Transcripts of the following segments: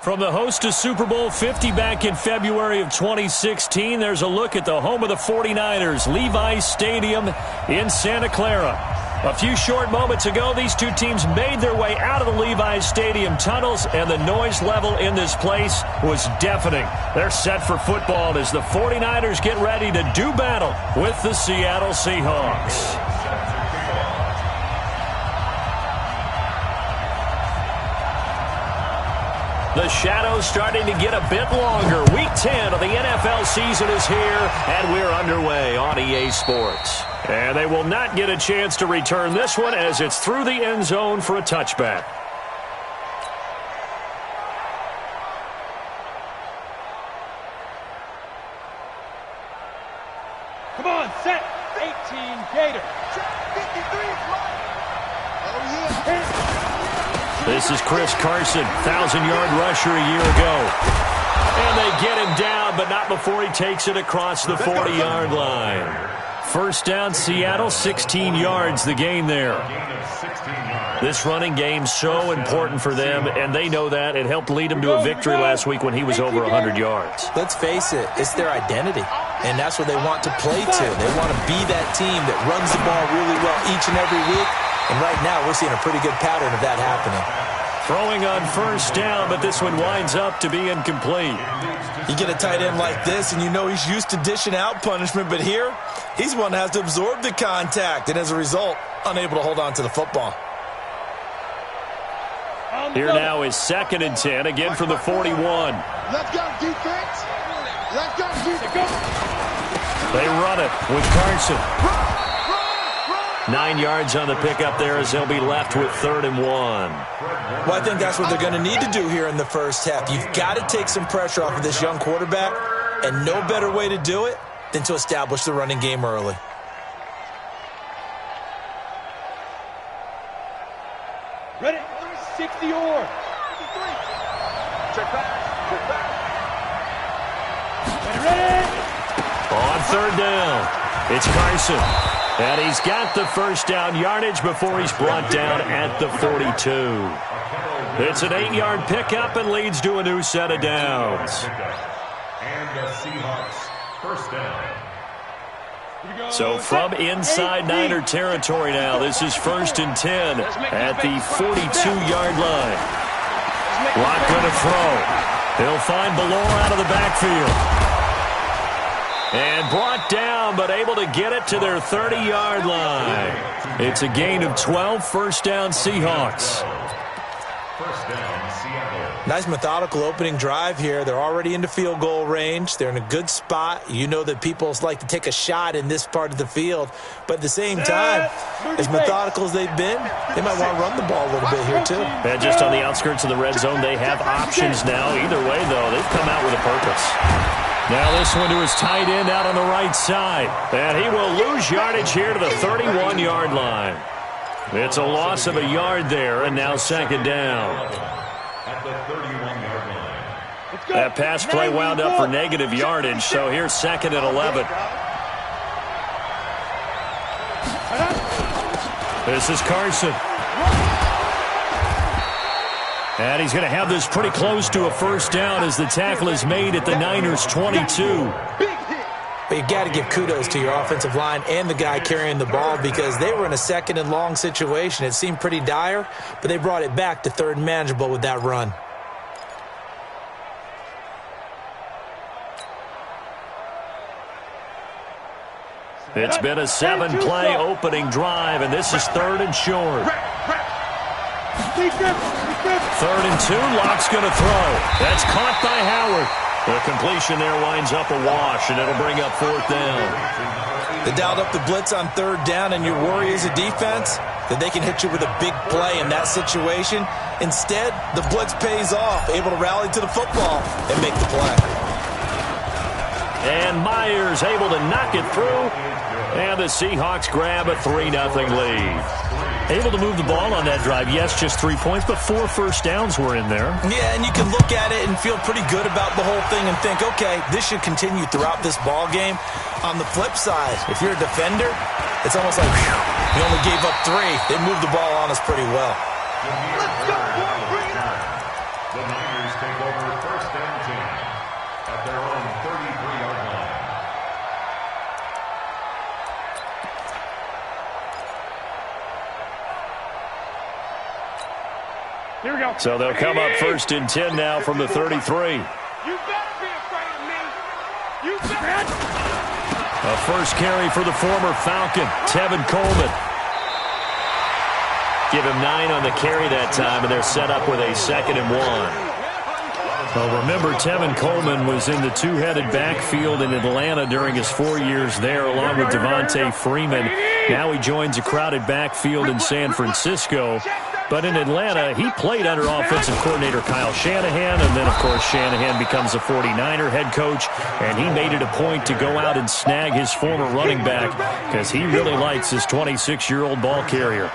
From the host to Super Bowl 50 back in February of 2016, there's a look at the home of the 49ers, Levi's Stadium in Santa Clara. A few short moments ago, these two teams made their way out of the Levi's Stadium tunnels, and the noise level in this place was deafening. They're set for football as the 49ers get ready to do battle with the Seattle Seahawks. The shadow's starting to get a bit longer. Week 10 of the NFL season is here, and we're underway on EA Sports. And they will not get a chance to return this one as it's through the end zone for a touchback. Come on, set. 18 Gator. This is Chris Carson, 1,000-yard rusher a year ago. And they get him down, but not before he takes it across the 40-yard line. First down, Seattle, 16 yards, the gain there. This running game so important for them, and they know that. It helped lead them to a victory last week when he was over 100 yards. Let's face it, it's their identity, and that's what they want to play to. They want to be that team that runs the ball really well each and every week, and right now we're seeing a pretty good pattern of that happening. Throwing on first down, but this one winds up to be incomplete. You get a tight end like this, and you know he's used to dishing out punishment, but here, he's one that has to absorb the contact, and as a result, unable to hold on to the football. Here now is 2nd and 10, again from the 41. Let's go, defense. Let's go, defense. They run it with Carson. 9 yards on the pickup there as they'll be left with 3rd and 1. Well, I think that's what they're going to need to do here in the first half. You've got to take some pressure off of this young quarterback, and no better way to do it than to establish the running game early. Ready? 60 or. Check back. Ready? On 3rd down, it's Carson. And he's got the first down yardage before he's brought down at the 42. It's an 8-yard pickup and leads to a new set of downs. And the Seahawks, first down. So from inside Niner territory now, this is 1st and 10 at the 42-yard line. Lock going to throw. He'll find Ballore out of the backfield. And brought down, but able to get it to their 30-yard line. It's a gain of 12, first down Seahawks. First down, Seattle. Nice methodical opening drive here. They're already into field goal range. They're in a good spot. You know that people like to take a shot in this part of the field. But at the same time, as methodical as they've been, they might want to run the ball a little bit here too. And just on the outskirts of the red zone, they have options now. Either way, though, they've come out with a purpose. Now this one to his tight end out on the right side. And he will lose yardage here to the 31-yard line. It's a loss of a yard there, and now 2nd down. At the 31-yard line. That pass play wound up for negative yardage, so here's 2nd and 11. This is Carson. And he's going to have this pretty close to a first down as the tackle is made at the Niners' 22. But you've got to give kudos to your offensive line and the guy carrying the ball because they were in a 2nd and long situation. It seemed pretty dire, but they brought it back to 3rd and manageable with that run. It's been a 7-play opening drive, and this is 3rd and short. 3rd and 2, Locke's going to throw. That's caught by Howard. The completion there winds up a wash, and it'll bring up 4th down. They dialed up the blitz on 3rd down, and your worry as a defense that they can hit you with a big play in that situation. Instead, the blitz pays off, able to rally to the football and make the play. And Myers able to knock it through, and the Seahawks grab a 3-0 lead. Able to move the ball on that drive. Yes, just 3 points, but 4 first downs were in there. Yeah, and you can look at it and feel pretty good about the whole thing and think, okay, this should continue throughout this ball game. On the flip side, if you're a defender, it's almost like, whew, you only gave up 3. They moved the ball on us pretty well. The Niners take over 1st and 10 at their own 33-yard line. Here we go. So they'll come up 1st and 10 now from the 33. You better be afraid of me. You better. A first carry for the former Falcon, Tevin Coleman. Give him 9 on the carry that time, and they're set up with a 2nd and 1. Well, remember, Tevin Coleman was in the two-headed backfield in Atlanta during his 4 years there, along with Devontae Freeman. Now he joins a crowded backfield in San Francisco. But in Atlanta, he played under offensive coordinator Kyle Shanahan, and then, of course, Shanahan becomes a 49er head coach, and he made it a point to go out and snag his former running back because he really likes his 26-year-old ball carrier.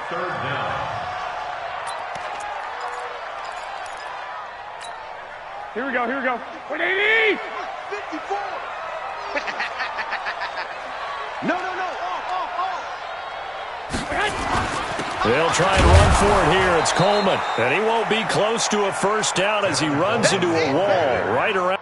Here we go. 180. 54. No. They'll try and run for it here. It's Coleman, and he won't be close to a first down as he runs into a wall right around.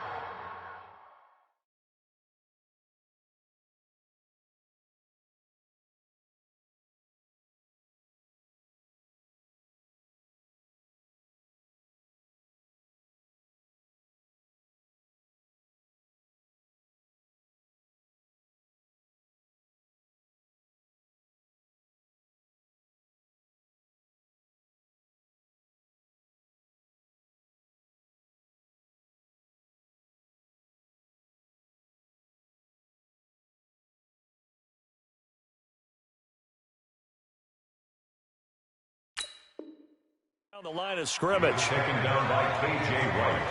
On the line of scrimmage. Taken down by K.J. Wright.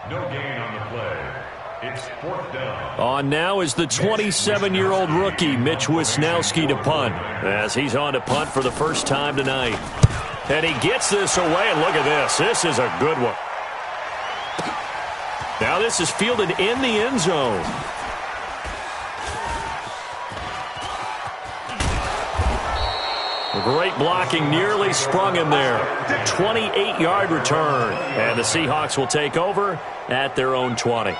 No gain on the play. It's 4th down. On now is the 27-year-old rookie, Mitch Wisnowski, to punt, as he's on to punt for the first time tonight. And he gets this away, and look at this. This is a good one. Now this is fielded in the end zone. Great blocking, nearly sprung him there. 28-yard return. And the Seahawks will take over at their own 20.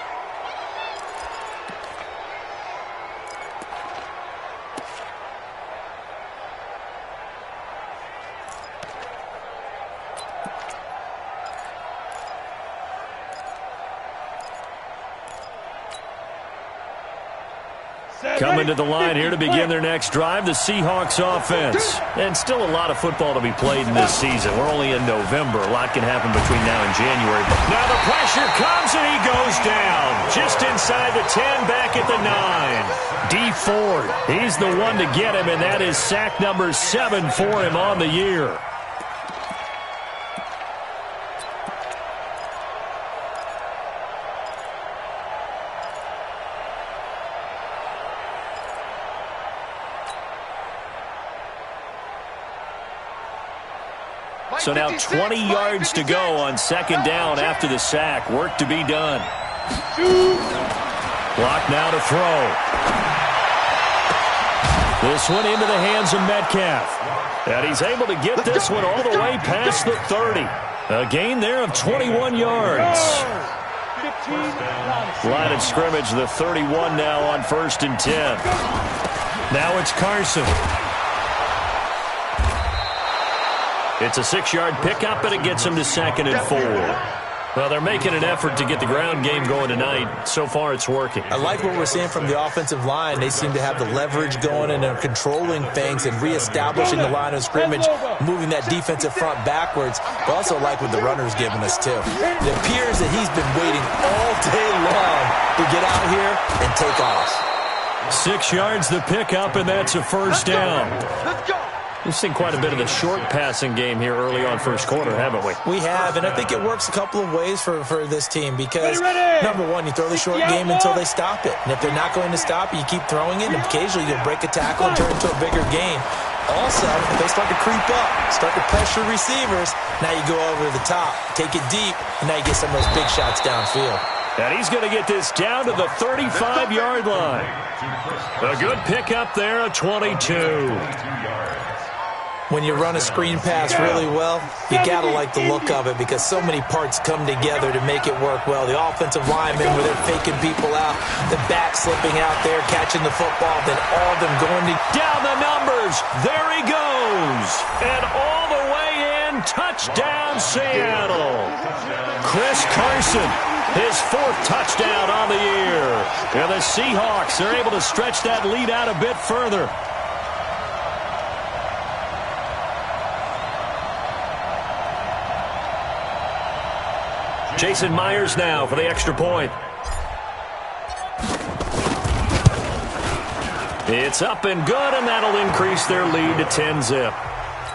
Coming to the line here to begin their next drive, the Seahawks offense. And still a lot of football to be played in this season. We're only in November. A lot can happen between now and January. Now the pressure comes and he goes down. Just inside the 10, back at the 9. D Ford, he's the one to get him, and that is sack number 7 for him on the year. So now 20 yards to go on 2nd down after the sack. Work to be done. Clock now to throw. This one into the hands of Metcalf. And he's able to get this one all the way past the 30. A gain there of 21 yards. Line of scrimmage, the 31 now on 1st and 10. Now it's Carson. It's a 6-yard pickup, and it gets him to 2nd and 4. Well, they're making an effort to get the ground game going tonight. So far, it's working. I like what we're seeing from the offensive line. They seem to have the leverage going, and they're controlling things and reestablishing the line of scrimmage, moving that defensive front backwards. But also like what the runner's giving us, too. It appears that he's been waiting all day long to get out here and take off. 6 yards the pickup, and that's a first down. Let's go. We've seen quite a bit of the short passing game here early on first quarter, haven't we? We have, and I think it works a couple of ways for this team because, number one, you throw the short game until they stop it. And if they're not going to stop it, you keep throwing it, and occasionally you'll break a tackle and turn it into a bigger gain. Also, if they start to creep up, start to pressure receivers, now you go over the top, take it deep, and now you get some of those big shots downfield. And he's going to get this down to the 35-yard line. A good pickup there, a 22. When you run a screen pass really well, you got to like the look of it because so many parts come together to make it work well. The offensive linemen, where they're faking people out, the back slipping out there, catching the football, then all of them going to... Down the numbers. There he goes. And all the way in. Touchdown, Seattle. Chris Carson, his 4th touchdown on the year. And the Seahawks are able to stretch that lead out a bit further. Jason Myers now for the extra point. It's up and good, and that'll increase their lead to 10-zip.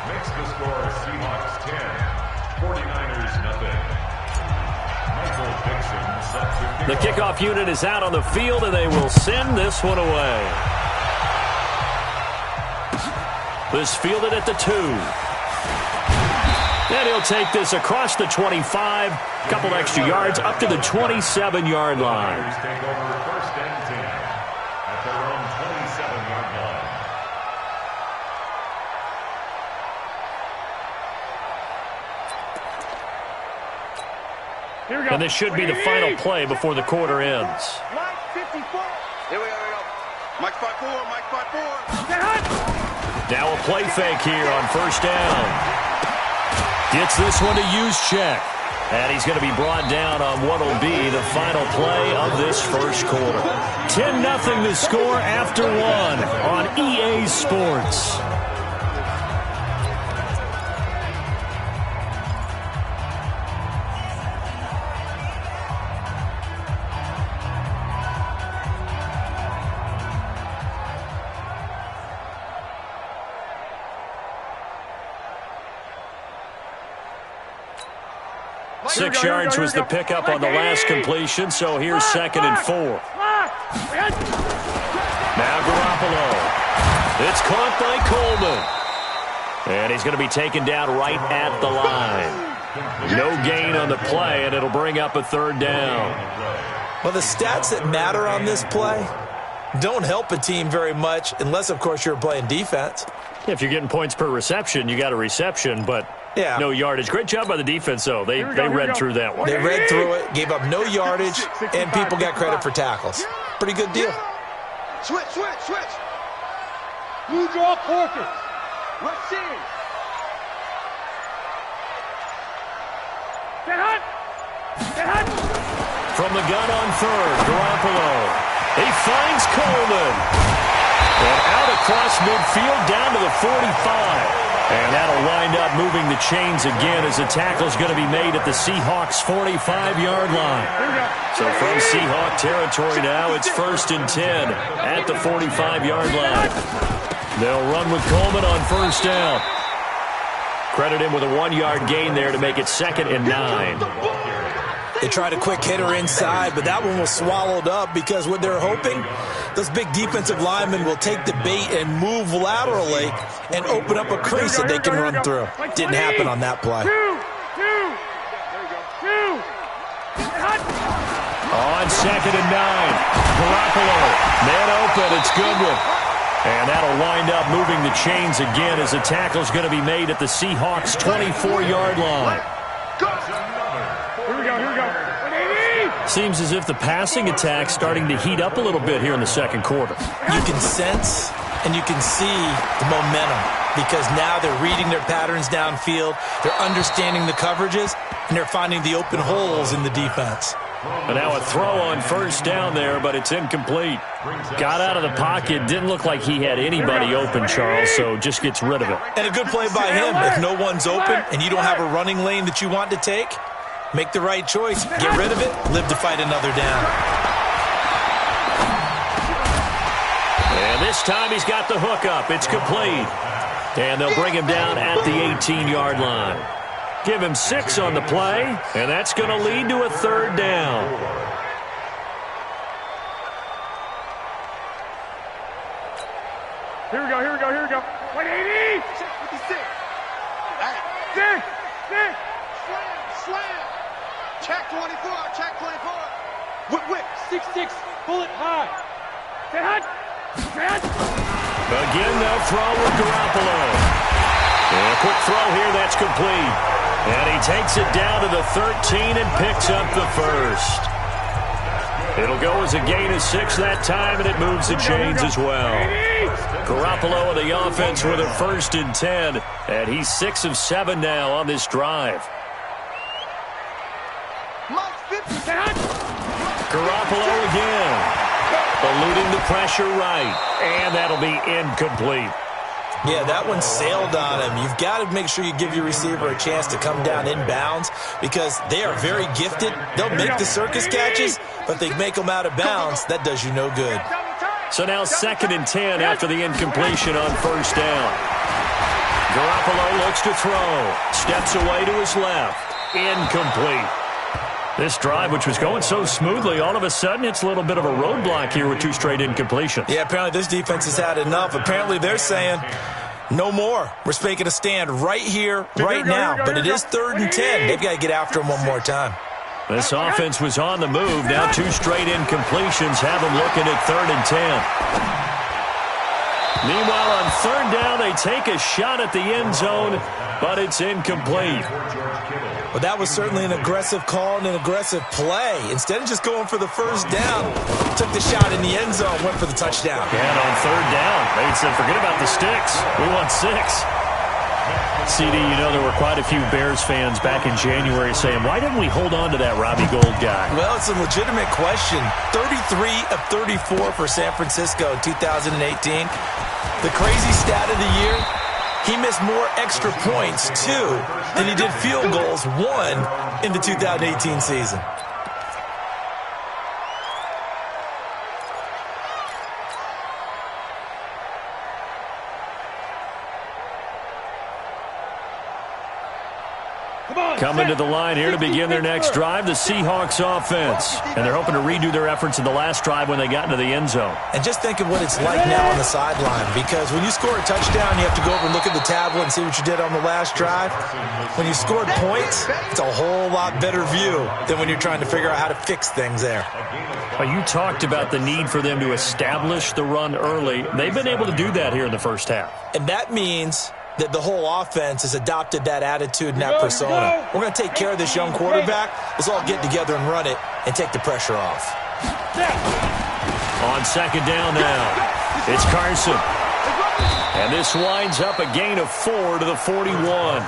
Makes the score Seahawks 10, 49ers nothing. Michael Dixon set to The kickoff unit is out on the field, and they will send this one away. This fielded at the 2. And he'll take this across the 25, a couple extra yards, up to the 27-yard line. Take over 1st and 10 at their own 27-yard line. Here we go. And this should be the final play before the quarter ends. Line 54. Here we go. Mike 5-4, Mike 5-4. Now a play fake here on 1st down. Gets this one to Juszczyk. And he's going to be brought down on what will be the final play of this first quarter. 10-0 the score after 1 on EA Sports. Six yards was the pickup on the last completion, so here's 2nd and 4. Now Garoppolo. It's caught by Coleman. And he's going to be taken down right at the line. No gain on the play, and it'll bring up a 3rd down. Well, the stats that matter on this play don't help a team very much unless, of course, you're playing defense. If you're getting points per reception, you got a reception, but no yardage. Great job by the defense, though. They read through that one. They read through it, gave up no yardage, and people got credit for tackles. Pretty good deal. Switch. Blue draw quarter. Let's see. Get hot. From the gun on 3rd, Garoppolo. He finds Coleman. And out across midfield down to the 45. And that'll wind up moving the chains again as the tackle's going to be made at the Seahawks' 45-yard line. So from Seahawk territory now, it's 1st and 10 at the 45-yard line. They'll run with Coleman on 1st down. Credit him with a 1-yard gain there to make it 2nd and 9. They tried a quick hitter inside, but that one was swallowed up because what they're hoping, those big defensive linemen will take the bait and move laterally and open up a crease that they can run through. Didn't happen on that play. On 2nd and 9, Garoppolo, man open, it's Goodwin. And that'll wind up moving the chains again as the tackle's going to be made at the Seahawks' 24-yard line. Here we go. Seems as if the passing attack's starting to heat up a little bit here in the 2nd quarter. You can sense and you can see the momentum because now they're reading their patterns downfield, they're understanding the coverages, and they're finding the open holes in the defense. And now a throw on 1st down there, but it's incomplete. Got out of the pocket, didn't look like he had anybody open, Charles, so just gets rid of it. And a good play by him. If no one's open and you don't have a running lane that you want to take, make the right choice, get rid of it, live to fight another down. And this time he's got the hook up. It's complete. And they'll bring him down at the 18-yard line. Give him 6 on the play, and that's going to lead to a 3rd down. Here we go. 180. 56. Six. Slam. Check 24. Whip. 6-6. Bullet high. Get hot. Again, they'll throw with Garoppolo. And a quick throw here, that's complete. And he takes it down to the 13 and picks up the first. It'll go as a gain of 6 that time, and it moves the chains as well. Garoppolo and the offense with a 1st and 10, and he's 6 of 7 now on this drive. Garoppolo again, eluding the pressure right, and that'll be incomplete. Yeah, that one sailed on him. You've got to make sure you give your receiver a chance to come down inbounds because they are very gifted. They'll make the circus catches, but they make them out of bounds. That does you no good. So now 2nd and 10 after the incompletion on 1st down. Garoppolo looks to throw. Steps away to his left. Incomplete. This drive, which was going so smoothly, all of a sudden it's a little bit of a roadblock here with 2 straight incompletions. Yeah, apparently this defense has had enough. Apparently they're saying no more. We're making a stand right here, right now. But it is 3rd and 10. They've got to get after him one more time. This offense was on the move. Now 2 straight incompletions have them looking at 3rd and 10. Meanwhile, on 3rd down, they take a shot at the end zone, but it's incomplete. Well, that was certainly an aggressive call and an aggressive play. Instead of just going for the 1st down, took the shot in the end zone, went for the touchdown. And on 3rd down, they said, forget about the sticks. We want 6. CD, you know there were quite a few Bears fans back in January saying, why didn't we hold on to that Robbie Gould guy? Well, it's a legitimate question. 33 of 34 for San Francisco in 2018. The crazy stat of the year, he missed more extra points, 2, than he did field goals, 1, in the 2018 season. Coming to the line here to begin their next drive, the Seahawks offense. And they're hoping to redo their efforts in the last drive when they got into the end zone. And just think of what it's like now on the sideline, because when you score a touchdown, you have to go over and look at the tablet and see what you did on the last drive. When you scored points, it's a whole lot better view than when you're trying to figure out how to fix things there. Well, you talked about the need for them to establish the run early. They've been able to do that here in the first half. And that means that the whole offense has adopted that attitude and that persona. We're going to take care of this young quarterback. Let's all get together and run it and take the pressure off. On 2nd down now, it's Carson. And this winds up a gain of 4 to the 41.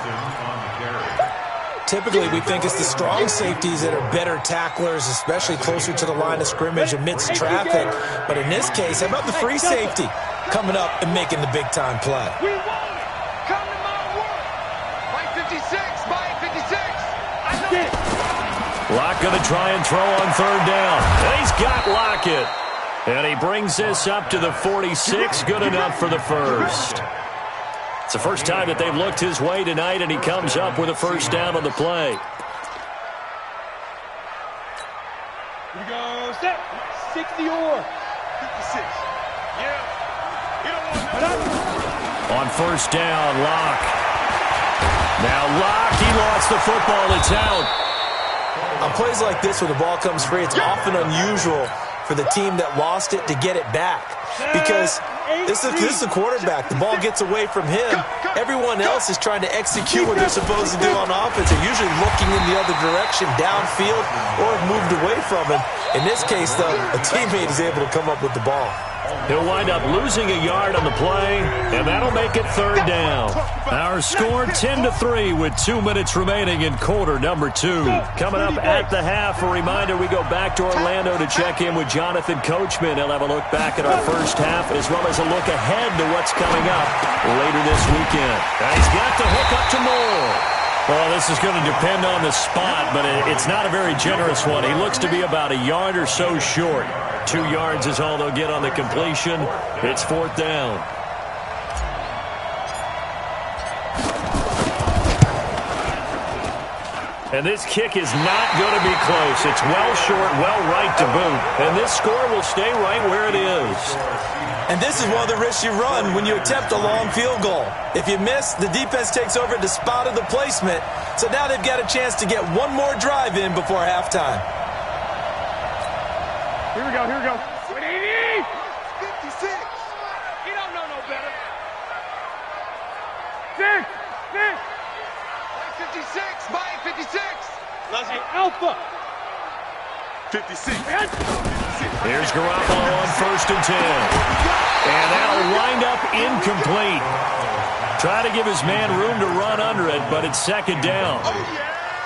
Typically, we think it's the strong safeties that are better tacklers, especially closer to the line of scrimmage amidst traffic. But in this case, how about the free safety coming up and making the big-time play? Locke going to try and throw on 3rd down. And he's got Lockett. And he brings this up to the 46. Good enough for the first. It's the first time that they've looked his way tonight, and he comes up with a 1st down on the play. Here we go. Set. 60 or 56. Yeah. On 1st down, Locke. Now Locke, he lost the football. It's out. On plays like this where the ball comes free, it's often unusual for the team that lost it to get it back. Because this is the quarterback. The ball gets away from him. Everyone else is trying to execute what they're supposed to do on offense. They're usually looking in the other direction, downfield, or have moved away from him. In this case, though, a teammate is able to come up with the ball. He'll wind up losing a yard on the play, and that'll make it 3rd down. Our score 10-3 with 2 minutes remaining in quarter number 2. Coming up at the half, a reminder we go back to Orlando to check in with Jonathan Coachman. He'll have a look back at our first half as well as a look ahead to what's coming up later this weekend. Now he's got the hook up to Moore. Well, this is going to depend on the spot, but it's not a very generous one. He looks to be about a yard or so short. 2 yards is all they'll get on the completion. It's 4th down. And this kick is not going to be close. It's well short, well right to boot. And this score will stay right where it is. And this is one of the risks you run when you attempt a long field goal. If you miss, the defense takes over at the spot of the placement. So now they've got a chance to get one more drive in before halftime. Here we go, here we go. 180! 56! You don't know no better. 6! Alpha. 56. Here's Garoppolo on 1st and 10. And that'll wind up incomplete. Try to give his man room to run under it, but it's 2nd down.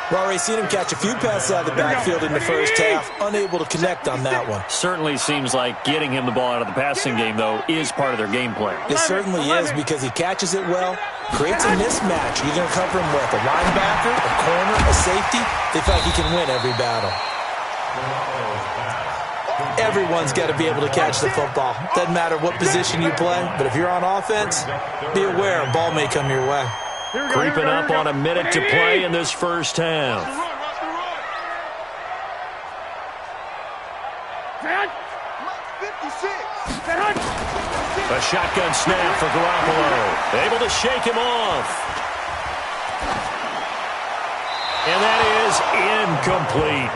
We've already seen him catch a few passes out of the backfield in the first half, unable to connect on that one. Certainly seems like getting him the ball out of the passing game, though, is part of their game plan. It certainly is, because he catches it well, creates a mismatch. You're going to cover him with a linebacker, a corner, a safety. They feel like he can win every battle. Everyone's got to be able to catch the football. Doesn't matter what position you play, but if you're on offense, be aware a ball may come your way. Creeping up on a minute to play in this first half. A shotgun snap for Garoppolo. Able to shake him off. And that is incomplete.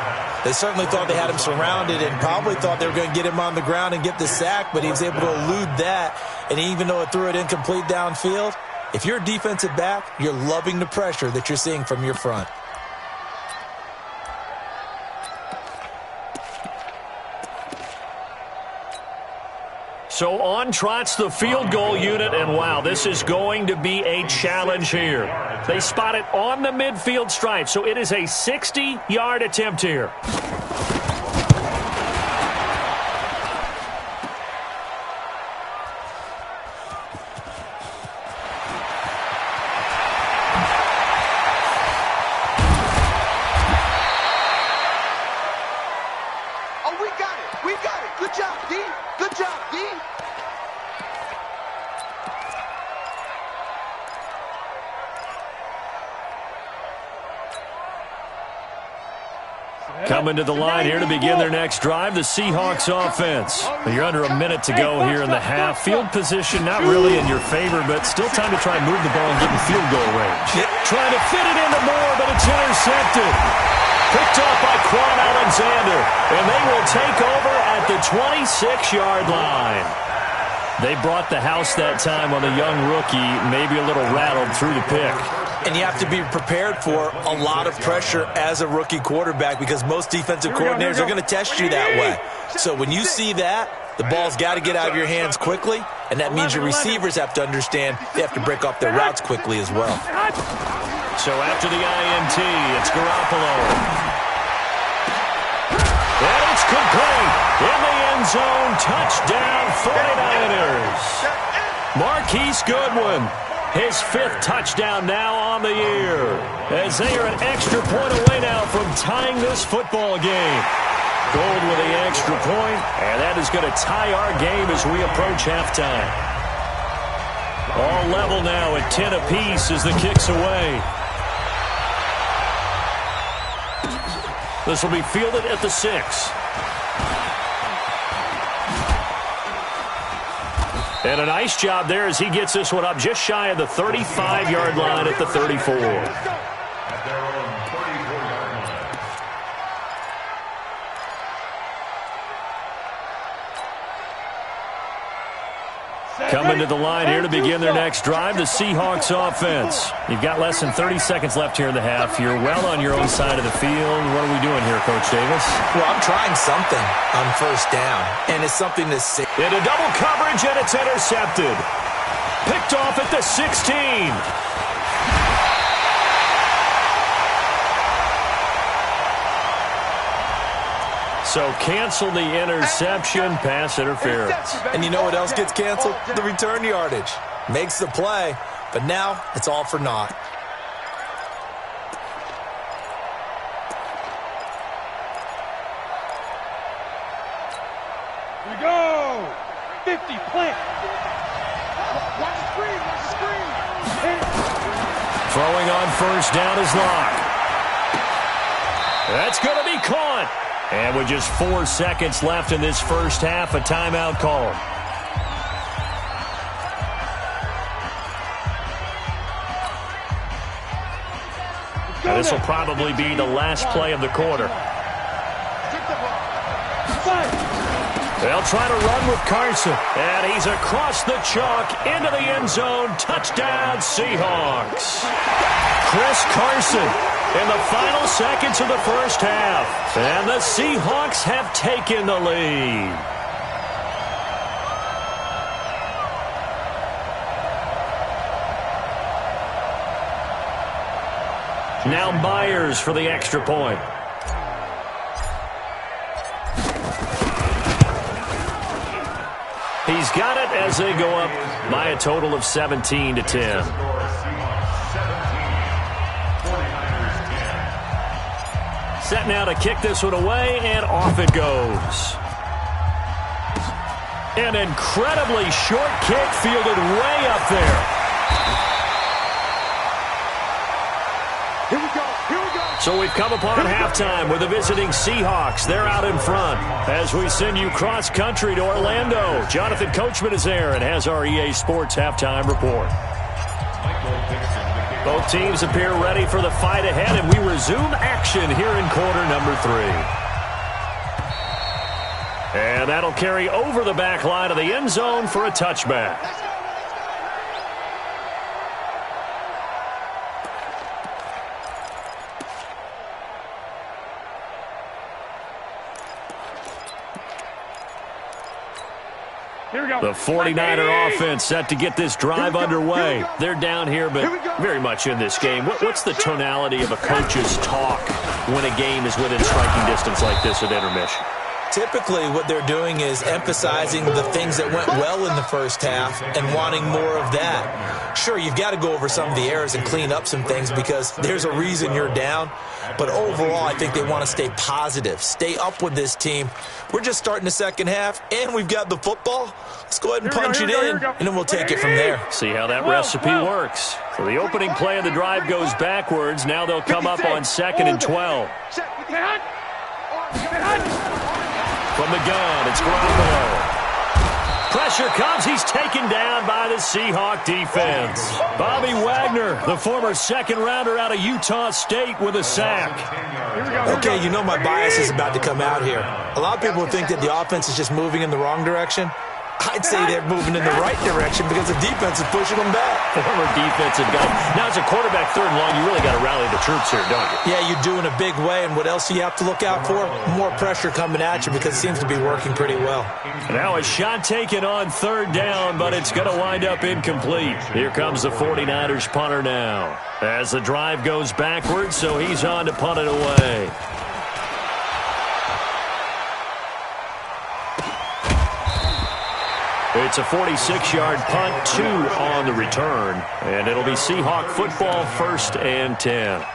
They certainly thought they had him surrounded and probably thought they were going to get him on the ground and get the sack, but he was able to elude that. And even though it threw it incomplete downfield, if you're a defensive back, you're loving the pressure that you're seeing from your front. So on trots the field goal unit, and wow, this is going to be a challenge here. They spot it on the midfield stripe, so it is a 60-yard attempt here. Oh, we got it. We got it. Good job, D. Good job, D. Coming to the line here to begin their next drive, the Seahawks offense. You're under a minute to go here in the half. Field position not really in your favor, but still time to try and move the ball and get in field goal range. Trying to fit it into Moore, but it's intercepted. Picked up by Quan Alexander, and they will take over at the 26-yard line. They brought the house that time on the young rookie, maybe a little rattled through the pick. And you have to be prepared for a lot of pressure as a rookie quarterback because most defensive coordinators are going to test you that way. So when you see that, the ball's got to get out of your hands quickly, and that means your receivers have to understand they have to break off their routes quickly as well. So after the INT, it's Garoppolo. And it's complete. In the end zone, touchdown 49ers. Marquise Goodwin. His 5th touchdown now on the year, as they are an extra point away now from tying this football game. Gold with the extra point, and that is going to tie our game as we approach halftime. All level now at 10 apiece as the kick's away. This will be fielded at the 6. And a nice job there as he gets this one up just shy of the 35-yard line at the 34. Coming to the line here to begin their next drive, the Seahawks offense. You've got less than 30 seconds left here in the half. You're well on your own side of the field. What are we doing here, Coach Davis? Well, I'm trying something on 1st down, and it's something to see. Into double coverage, and it's intercepted. Picked off at the 16. So cancel the interception, pass interference. And you know what else gets canceled? The return yardage. Makes the play, but now it's all for naught. We go. 50, plant. Watch the screen. Watch the screen. Throwing on 1st down is Locke. That's going to be caught. And with just 4 seconds left in this first half, a timeout call. And this will probably be the last play of the quarter. They'll try to run with Carson. And he's across the chalk into the end zone. Touchdown, Seahawks. Chris Carson in the final seconds of the first half. And the Seahawks have taken the lead. Now Myers for the extra point. He's got it as they go up by a total of 17-10. Set now to kick this one away, and off it goes. An incredibly short kick fielded way up there. Here we go. Here we go. So we've come upon halftime with the visiting Seahawks. They're out in front as we send you cross-country to Orlando. Jonathan Coachman is there and has our EA Sports halftime report. Both teams appear ready for the fight ahead, and we resume action here in quarter number 3. And that'll carry over the back line of the end zone for a touchback. The 49er offense set to get this drive underway. They're down here, but very much in this game. What's the tonality of a coach's talk when a game is within striking distance like this at intermission? Typically, what they're doing is emphasizing the things that went well in the first half and wanting more of that. Sure, you've got to go over some of the errors and clean up some things because there's a reason you're down. But overall, I think they want to stay positive, stay up with this team. We're just starting the second half, and we've got the football. Let's go ahead and punch it in, and then we'll take it from there. See how that recipe works. So the opening play of the drive goes backwards. Now they'll come up on 2nd and 12. From the gun, it's Garoppolo. Pressure comes. He's taken down by the Seahawk defense. Bobby Wagner, the former second-rounder out of Utah State, with a sack. Okay, you know my bias is about to come out here. A lot of people think that the offense is just moving in the wrong direction. I'd say they're moving in the right direction because the defense is pushing them back. Former defensive guy. Now, as a quarterback, 3rd and long, you really got to rally the troops here, don't you? Yeah, you do in a big way, and what else do you have to look out for? More pressure coming at you because it seems to be working pretty well. Now a shot taken on 3rd down, but it's going to wind up incomplete. Here comes the 49ers punter now. As the drive goes backwards, so he's on to punt it away. It's a 46-yard punt, 2 on the return, and it'll be Seahawk football, 1st and 10.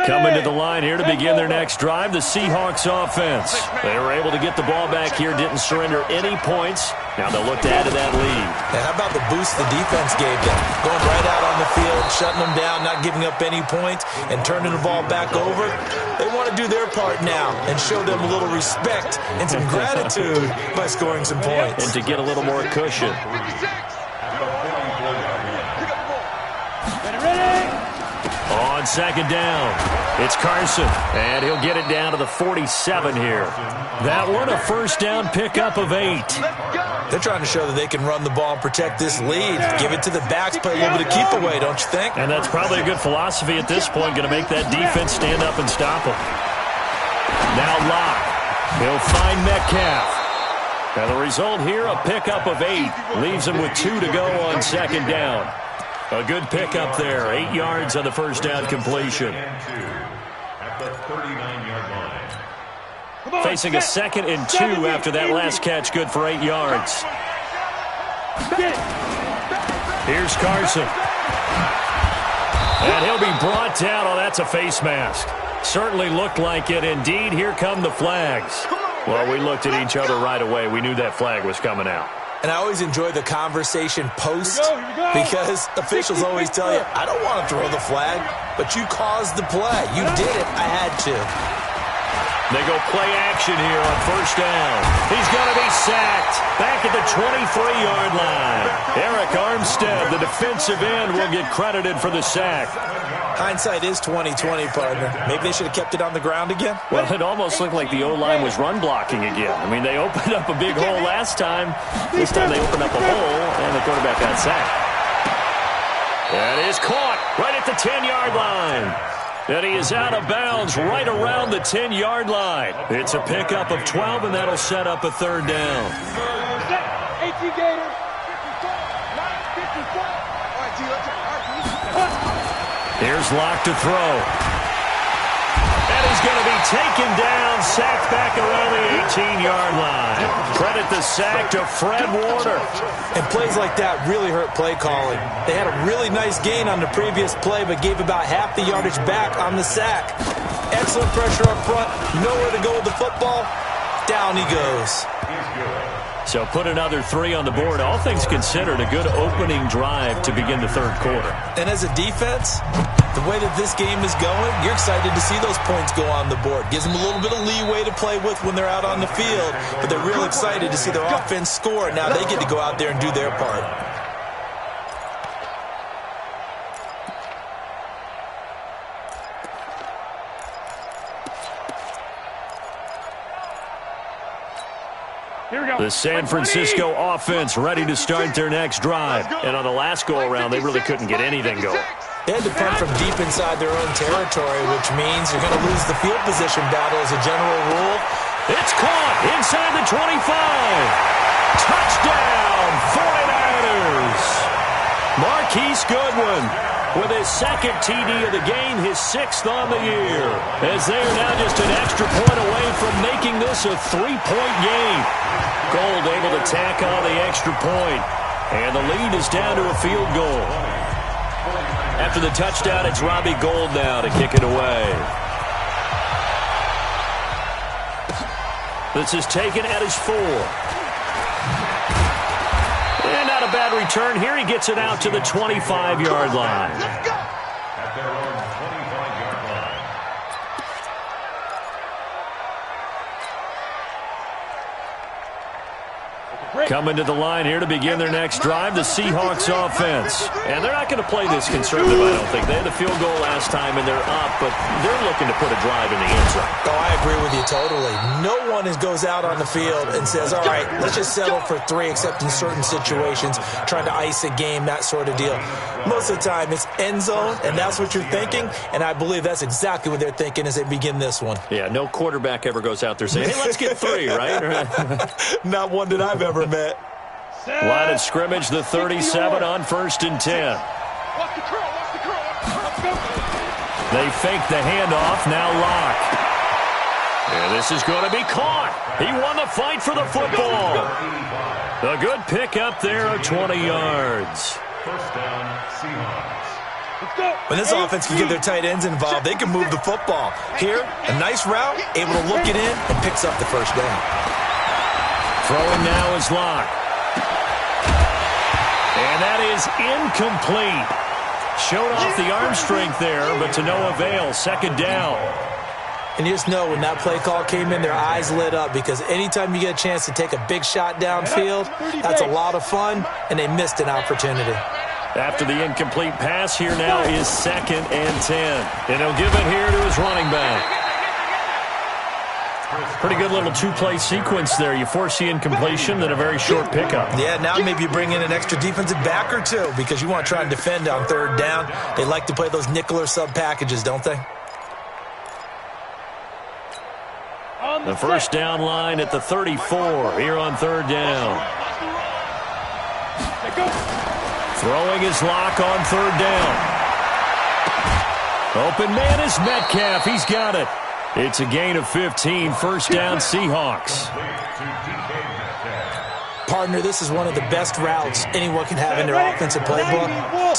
Coming to the line here to begin their next drive, the Seahawks offense. They were able to get the ball back here, didn't surrender any points. Now they'll look to add to that lead. And how about the boost the defense gave them? Going right out on the field, shutting them down, not giving up any points, and turning the ball back over. They want to do their part now and show them a little respect and some gratitude by scoring some points. And to get a little more cushion. On 2nd down, it's Carson, and he'll get it down to the 47 here. That one, a 1st down pickup of 8. They're trying to show that they can run the ball and protect this lead. Give it to the backs, play a little bit of keep away, don't you think? And that's probably a good philosophy at this point, going to make that defense stand up and stop them. Now Locke. He'll find Metcalf. Now the result here, a pickup of 8. Leaves him with 2 to go on 2nd down. A good pickup there. 8 yards on the 1st down completion. At the 39-yard line. Facing a 2nd and 2 after that last catch. Good for 8 yards. Here's Carson. And he'll be brought down. Oh, that's a face mask. Certainly looked like it. Indeed, here come the flags. Well, we looked at each other right away. We knew that flag was coming out. And I always enjoy the conversation post because officials always tell you, I don't want to throw the flag, but you caused the play. You did it. I had to. They go play action here on first down. He's going to be sacked back at the 23-yard line. Eric Armstead, the defensive end, will get credited for the sack. Hindsight is 20/20, partner. Maybe they should have kept it on the ground again. Well, it almost looked like the O-line was run blocking again. I mean, they opened up a big hole last time. This time they opened up a hole, and the quarterback got sacked. That is caught right at the 10-yard line. And he is out of bounds right around the 10-yard line. It's a pickup of 12, and that'll set up a third down. 18 Gators. 54. Here's Locke to throw. And he's going to be taken down, sacked back around the 18-yard line. Credit the sack to Fred Warner. And plays like that really hurt play calling. They had a really nice gain on the previous play, but gave about half the yardage back on the sack. Excellent pressure up front. Nowhere to go with the football. Down he goes. So put another 3 on the board. All things considered, a good opening drive to begin the third quarter. And as a defense, the way that this game is going, you're excited to see those points go on the board. Gives them a little bit of leeway to play with when they're out on the field, but they're real excited to see their offense score. Now they get to go out there and do their part. The San Francisco offense ready to start their next drive. And on the last go-around, they really couldn't get anything going. They had to punt from deep inside their own territory, which means you're going to lose the field position battle as a general rule. It's caught inside the 25. Touchdown, 49ers. Marquise Goodwin with his second TD of the game, his 6th on the year. As they are now just an extra point away from making this a 3-point game. Gold able to tack on the extra point. And the lead is down to a field goal. After the touchdown, it's Robbie Gould now to kick it away. This is taken at his 4. And not a bad return here. He gets it out to the 25-yard line. At their own 25-yard line. Coming to the line here to begin their next drive, the Seahawks offense. And they're not going to play this conservative, I don't think. They had the field goal last time, and they're up, but they're looking to put a drive in the end zone. Oh, I agree with you totally. No one goes out on the field and says, all right, let's just settle for 3, except in certain situations, trying to ice a game, that sort of deal. Most of the time, it's end zone, and that's what you're thinking, and I believe that's exactly what they're thinking as they begin this one. Yeah, no quarterback ever goes out there saying, hey, let's get 3, right? Not one that I've ever met. Line of scrimmage, the 37 on 1st and 10. Watch the curl, watch the curl. Let's go. They fake the handoff, now Locke. And this is going to be caught. He won the fight for the football. A good pickup there of 20 yards. First down, Seahawks. When this offense can get their tight ends involved, they can move the football. Here, a nice route, able to look it in, and picks up the first down. Throwing now is Locke. And that is incomplete. Showed off the arm strength there, but to no avail. Second down. And you just know when that play call came in, their eyes lit up, because anytime you get a chance to take a big shot downfield, that's a lot of fun, and they missed an opportunity. After the incomplete pass, here now is 2nd and 10. And he'll give it here to his running back. Pretty good little 2-play sequence there. You force the incompletion, then a very short pickup. Yeah, now maybe you bring in an extra defensive back or two, because you want to try and defend on 3rd down. They like to play those nickel or sub packages, don't they? The first down line at the 34 here on 3rd down. Throwing his Locke on 3rd down. Open man is Metcalf. He's got it. It's a gain of 15. First down, Seahawks. Partner, this is one of the best routes anyone can have in their offensive playbook.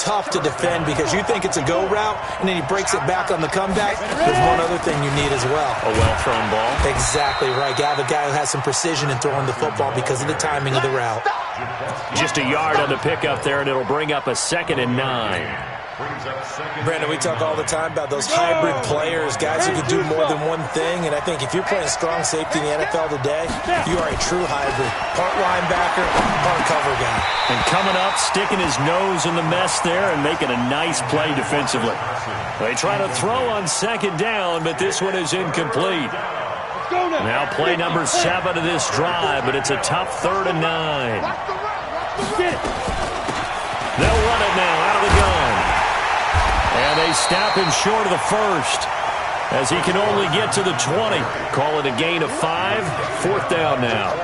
Tough to defend because you think it's a go route, and then he breaks it back on the comeback. There's one other thing you need as well. A well-thrown ball. Exactly right. You have a guy who has some precision in throwing the football because of the timing of the route. Just a yard on the pickup there, and it'll bring up a 2nd and 9. Brings up second. Brandon, we talk all the time about those hybrid players, guys who can do more than one thing. And I think if you're playing strong safety in the NFL today, you are a true hybrid. Part linebacker, part cover guy. And coming up, sticking his nose in the mess there and making a nice play defensively. They try to throw on second down, but this one is incomplete. Now play number 7 of this drive, but it's a tough 3rd and 9. They'll run it now out of the gun. And they stop him short of the first as he can only get to the 20. Call it a gain of 5. 4th down now.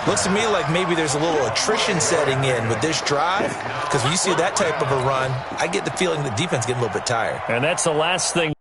Looks to me like maybe there's a little attrition setting in with this drive, because when you see that type of a run, I get the feeling the defense getting a little bit tired. And that's the last thing.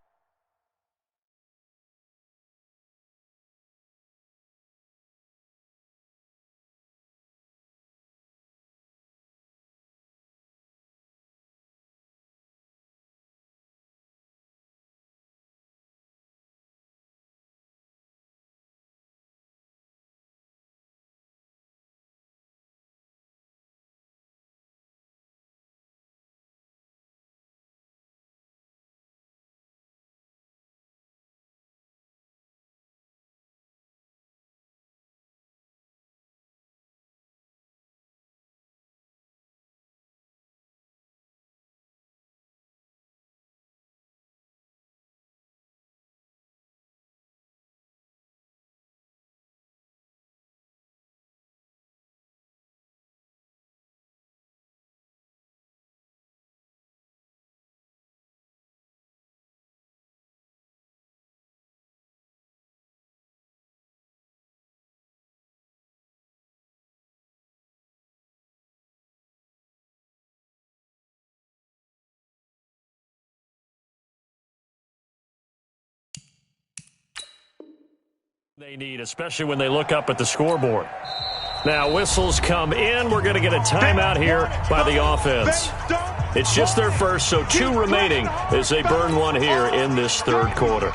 They need, especially when they look up at the scoreboard. Now whistles come in. We're going to get a timeout here by the offense. It's just their first, so 2 remaining as they burn one here in this 3rd quarter.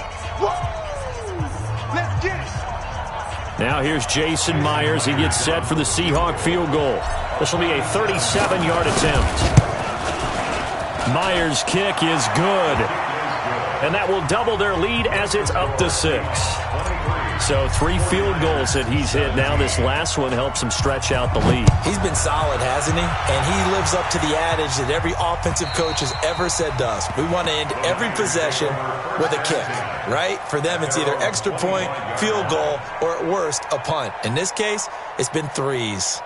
Now here's Jason Myers. He gets set for the Seahawk field goal. This will be a 37-yard attempt. Myers' kick is good. And that will double their lead as it's up to 6. So 3 field goals that he's hit now. This last one helps him stretch out the lead. He's been solid, hasn't he? And he lives up to the adage that every offensive coach has ever said to us. We want to end every possession with a kick, right? For them, it's either extra point, field goal, or at worst, a punt. In this case, it's been 3s.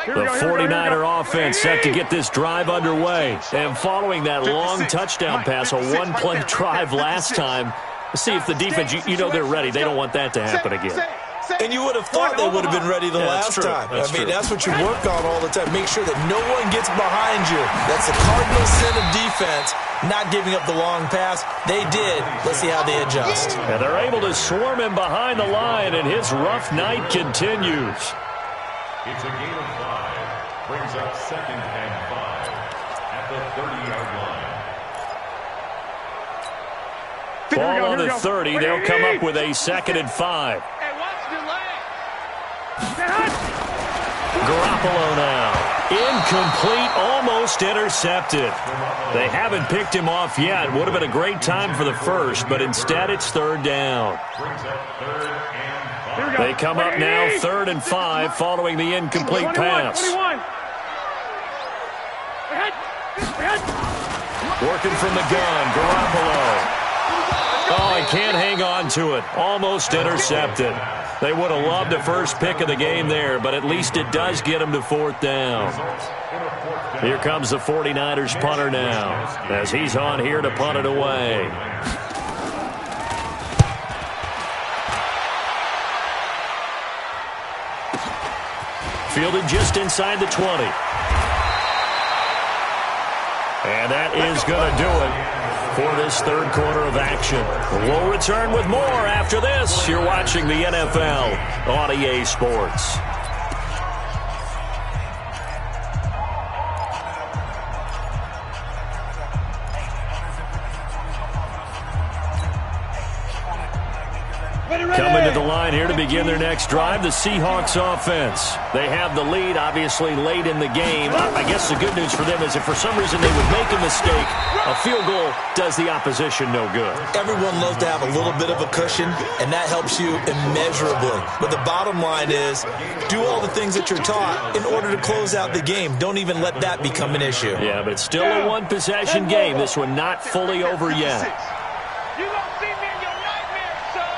The 49er offense set to get this drive underway. And following that long touchdown pass, a 1-play drive last time, let's see if the defense, you know they're ready. They don't want that to happen again. And you would have thought they would have been ready the last time. That's what you work on all the time. Make sure that no one gets behind you. That's the cardinal sin of defense, not giving up the long pass. They did. Let's see how they adjust. And they're able to swarm him behind the line, and his rough night continues. It's a gain of 5. Brings up 2nd and 5 at the 30-yard line. Ball on the 30. They'll come up with a 2nd and 5. Hey, watch the leg. Garoppolo now. Incomplete, almost intercepted. They haven't picked him off yet. Would have been a great time for the first, but instead it's 3rd down. Brings up 3rd and 5. They come up now 3rd and 5 following the incomplete pass. Working from the gun, Garoppolo. Oh, he can't hang on to it. Almost intercepted. They would have loved a first pick of the game there, but at least it does get him to 4th down. Here comes the 49ers punter now as he's on here to punt it away. Fielded just inside the 20. And that is going to do it for this 3rd quarter of action. We'll return with more after this. You're watching the NFL on EA Sports. line here to begin their next drive, the Seahawks offense. They have the lead, obviously, late in the game. I guess the good news for them is if for some reason they would make a mistake, a field goal does the opposition no good. Everyone loves to have a little bit of a cushion, and that helps you immeasurably. But the bottom line is, do all the things that you're taught in order to close out the game. Don't even let that become an issue. Yeah, but it's still a one-possession game. This one not fully over yet. You don't see me in your nightmares, son.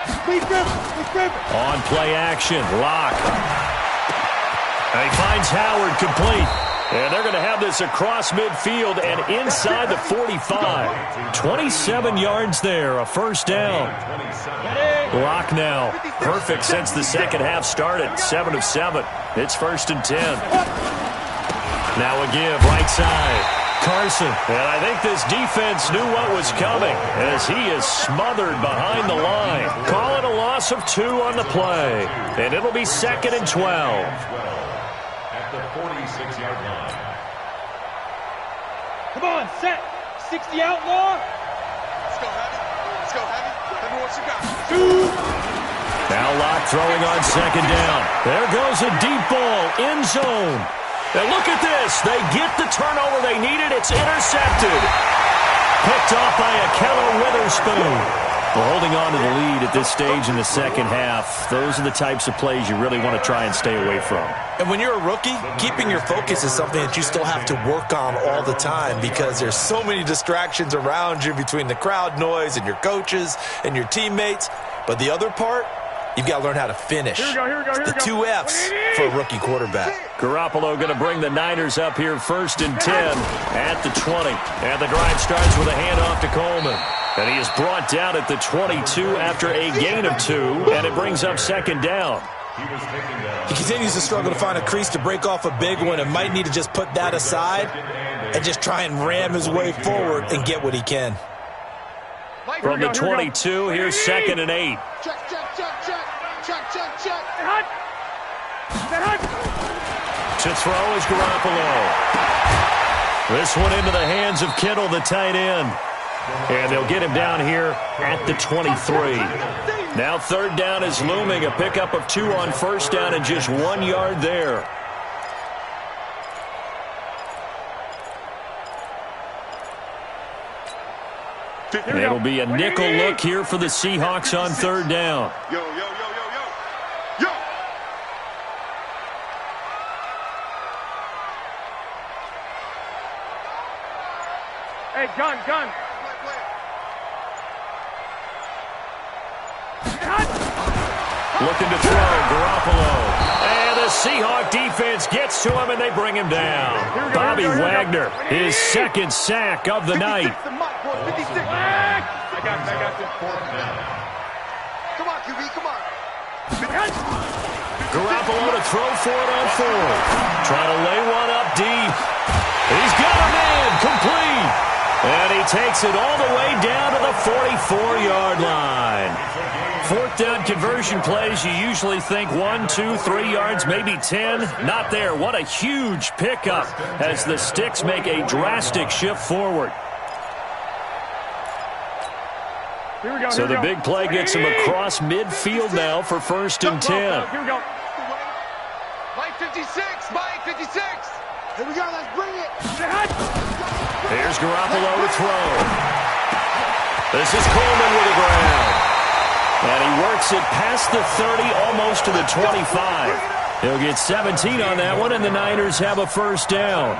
On play action, Locke. And he finds Howard complete. And they're going to have this across midfield and inside the 45. 27 yards there, a first down. Locke now, perfect since the second half started, 7 of 7. It's 1st and 10. Now a give, right side. Carson. And I think this defense knew what was coming as he is smothered behind the line. Call it a loss of 2 on the play. And it'll be 2nd and 12. At the 46-yard line. Come on, set. 60 outlaw. Let's go, Heavy. Let's go, Heavy. Heavy, what you got? Now Locke throwing on 2nd down. There goes a deep ball, end zone. And look at this. They get the turnover they needed. It's intercepted. Picked off by Akello Witherspoon. Well, holding on to the lead at this stage in the second half, those are the types of plays you really want to try and stay away from. And when you're a rookie, keeping your focus is something that you still have to work on all the time because there's so many distractions around you between the crowd noise and your coaches and your teammates. But the other part, you've got to learn how to finish. Here we go. The 2 F's for a rookie quarterback. Garoppolo going to bring the Niners up here 1st and 10 at the 20. And the drive starts with a handoff to Coleman. And he is brought down at the 22 after a gain of 2, and it brings up 2nd down. He continues to struggle to find a crease to break off a big one and might need to just put that aside and just try and ram his way forward and get what he can. From the 22, here's 2nd and 8. Check. To throw is Garoppolo. This one into the hands of Kittle, the tight end. And they'll get him down here at the 23. Now 3rd down is looming. A pickup of 2 on 1st down and just 1 yard there. It'll be a nickel look here for the Seahawks on 3rd down. Yo. Hey, gun. Looking to throw, Garoppolo. And the Seahawk defense gets to him, and they bring him down. Bobby Wagner, his 2nd sack of the night. 56. I got you. Come on, QB, come on. Garoppolo to throw for it on 4th. Trying to lay one up deep. He's got a man, complete. And he takes it all the way down to the 44-yard line. 4th down conversion plays, you usually think 1, 2, 3 yards, maybe 10. Not there. What a huge pickup as the Sticks make a drastic shift forward. So the big play gets him across midfield now for 1st and 10. Here we go. Mike 56. Here we go, let's bring it. Here's Garoppolo to throw. This is Coleman with the ground. And he works it past the 30, almost to the 25. He'll get 17 on that one, and the Niners have a 1st down.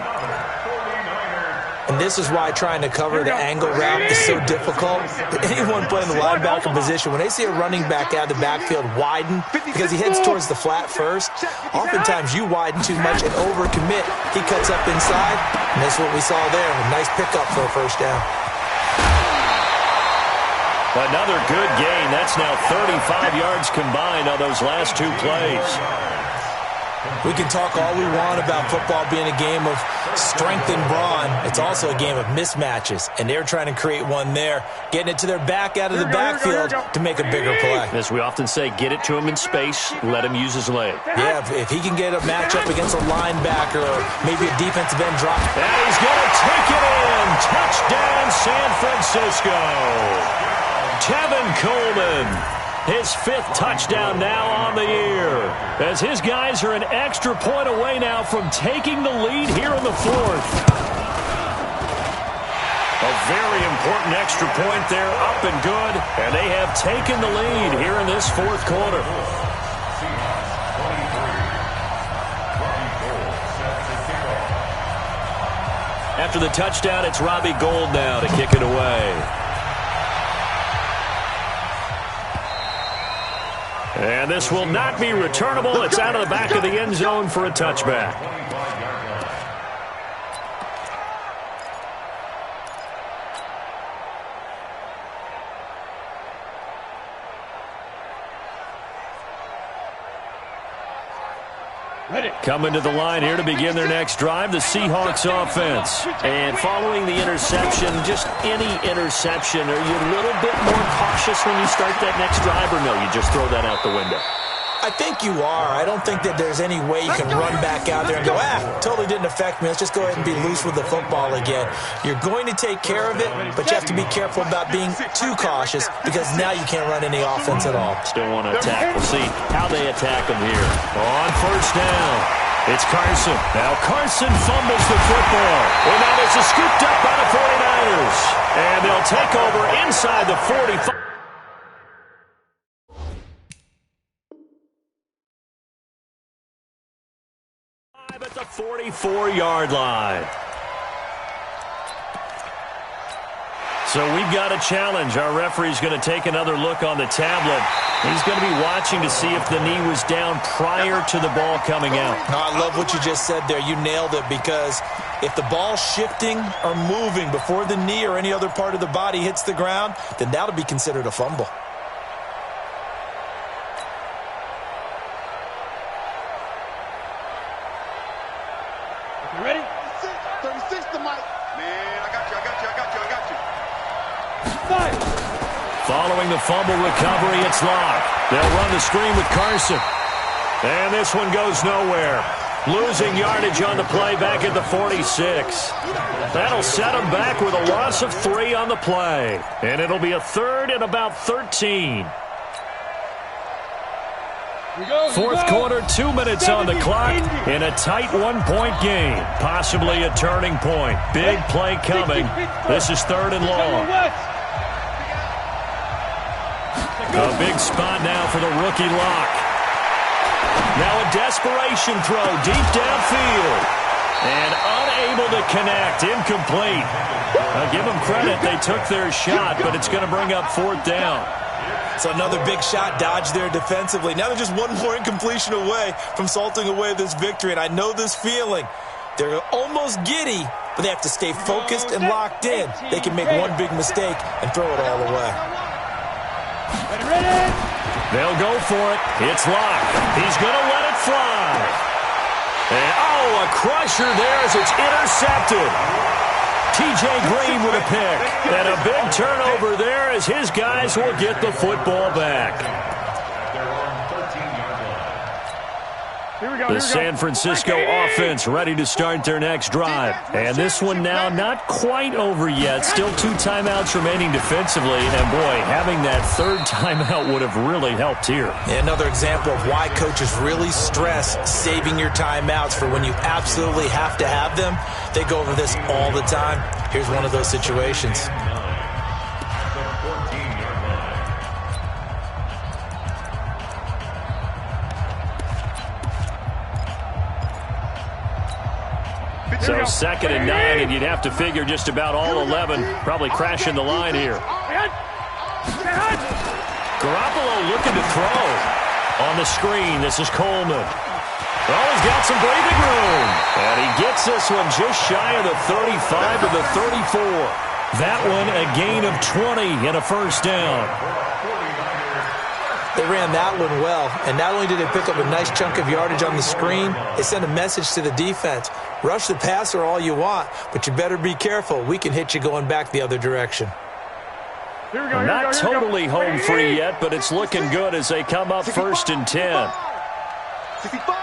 And this is why trying to cover the angle route is so difficult. Anyone playing the linebacker position, when they see a running back out of the backfield widen because he heads towards the flat first, oftentimes you widen too much and overcommit. He cuts up inside, and that's what we saw there. A nice pickup for a 1st down. Another good gain. That's now 35 yards combined on those last 2 plays. We can talk all we want about football being a game of strength and brawn. It's also a game of mismatches, and they're trying to create one there, getting it to their back out of the backfield to make a bigger play. As we often say, get it to him in space, let him use his leg. Yeah, if he can get a matchup against a linebacker or maybe a defensive end drop. And he's going to take it in. Touchdown, San Francisco. Tevin Coleman. His 5th touchdown now on the year, as his guys are an extra point away now from taking the lead here in the 4th. A very important extra point there, up and good, and they have taken the lead here in this 4th quarter. After the touchdown, it's Robbie Gould now to kick it away. And this will not be returnable. It's out of the back of the end zone for a touchback. Coming to the line here to begin their next drive, the Seahawks offense. And following the interception, just any interception, are you a little bit more cautious when you start that next drive, or no, you just throw that out the window? I think you are. I don't think that there's any way you can run back out there and go, totally didn't affect me. Let's just go ahead and be loose with the football again. You're going to take care of it, but you have to be careful about being too cautious because now you can't run any offense at all. Still want to attack. We'll see how they attack them here. On first down, it's Carson. Now Carson fumbles the football. And now this is scooped up by the 49ers. And they'll take over inside the 45. At the 44-yard line. So we've got a challenge. Our referee's going to take another look on the tablet. He's going to be watching to see if the knee was down prior to the ball coming out. No, I love what you just said there. You nailed it, because if the ball's shifting or moving before the knee or any other part of the body hits the ground, then that'll be considered a fumble. You ready? 36 to Mike. Man, I got you. Following the fumble recovery, it's Locke. They'll run the screen with Carson. And this one goes nowhere. Losing yardage on the play back at the 46. That'll set them back with a loss of 3 on the play. And it'll be a 3rd and about 13. 4th quarter, 2 minutes on the clock in a tight 1-point game. Possibly a turning point. Big play coming. This is 3rd and long. A big spot now for the rookie Locke. Now a desperation throw deep downfield. And unable to connect. Incomplete. I'll give them credit. They took their shot, but it's going to bring up 4th down. So another big shot dodged there defensively. Now they're just one more incompletion away from salting away this victory. And I know this feeling. They're almost giddy, but they have to stay focused and locked in. They can make one big mistake and throw it all away. They'll go for it. It's Locke. He's going to let it fly. And, a crusher there as it's intercepted. T.J. Green with a pick. And a big turnover there as his guys will get the football back. The San Francisco offense ready to start their next drive. And this one now not quite over yet. Still 2 timeouts remaining defensively. And, boy, having that 3rd timeout would have really helped here. Another example of why coaches really stress saving your timeouts for when you absolutely have to have them. They go over this all the time. Here's one of those situations. So 2nd and 9, and you'd have to figure just about all 11 probably crashing the line here. Garoppolo looking to throw. On the screen, this is Coleman. Oh, he's got some breathing room. And he gets this one just shy of the 35 to the 34. That one a gain of 20 and a 1st down. They ran that one well, and not only did they pick up a nice chunk of yardage on the screen, they sent a message to the defense. Rush the passer all you want, but you better be careful. We can hit you going back the other direction. Not totally home free yet, but it's looking good as they come up 1st and 10. 65.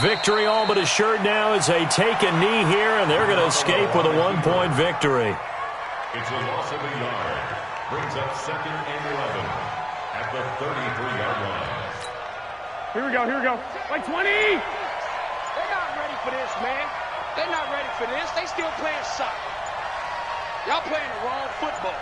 Victory all but assured now as they take a knee here, and they're going to escape with a 1-point victory. It's a loss of a yard. Brings up 2nd and 11 at the 33-yard line. Here we go. Like 20! They're not ready for this, man. They're not ready for this. They still playing soccer. Y'all playing the wrong football.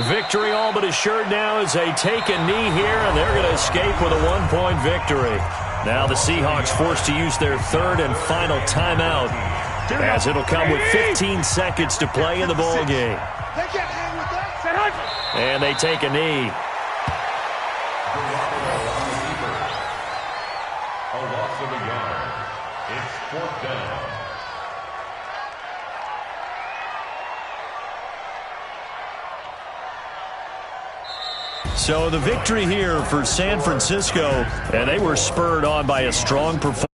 Victory all but assured now as they take a knee here, and they're going to escape with a 1-point victory. Now the Seahawks forced to use their 3rd and final timeout, as it'll come with 15 seconds to play in the ball game. They can't hang with that. And they take a knee. A loss of a yard. It's 4th down. So the victory here for San Francisco, and they were spurred on by a strong performance.